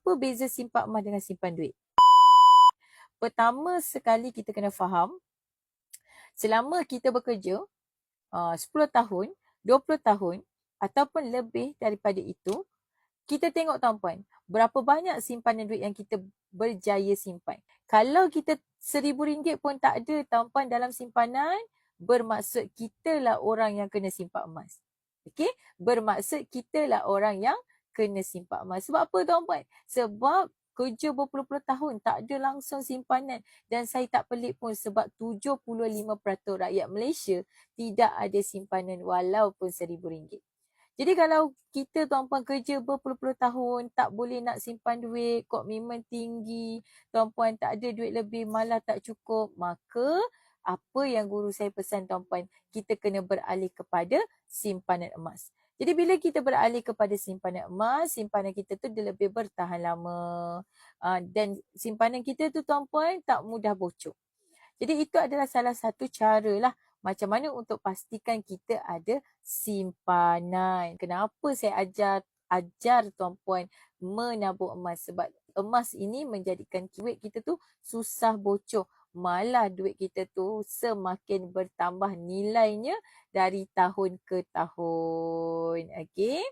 Apa beza simpan emas dengan simpan duit? Pertama sekali kita kena faham, selama kita bekerja 10 tahun, 20 tahun ataupun lebih daripada itu, kita tengok tuan-puan, berapa banyak simpanan duit yang kita berjaya simpan. Kalau kita RM1,000 pun tak ada tuan-puan dalam simpanan, bermaksud kita lah orang yang kena simpan emas. Okey? Bermaksud kita lah orang yang kena simpan emas. Sebab apa tuan-puan? Sebab kerja berpuluh-puluh tahun tak ada langsung simpanan. Dan saya tak pelik pun sebab 75% rakyat Malaysia tidak ada simpanan walaupun RM1,000. Jadi kalau kita tuan-puan kerja berpuluh-puluh tahun, tak boleh nak simpan duit, komitmen tinggi, tuan-puan tak ada duit lebih, malah tak cukup, maka apa yang guru saya pesan tuan-puan, kita kena beralih kepada simpanan emas. Jadi bila kita beralih kepada simpanan emas, simpanan kita tu dia lebih bertahan lama. Dan simpanan kita tu tuan-puan tak mudah bocor. Jadi itu adalah salah satu cara lah macam mana untuk pastikan kita ada simpanan. Kenapa saya ajar tuan-puan menabung emas? Sebab emas ini menjadikan duit kita tu susah bocor. Malah duit kita tu semakin bertambah nilainya dari tahun ke tahun. Okey?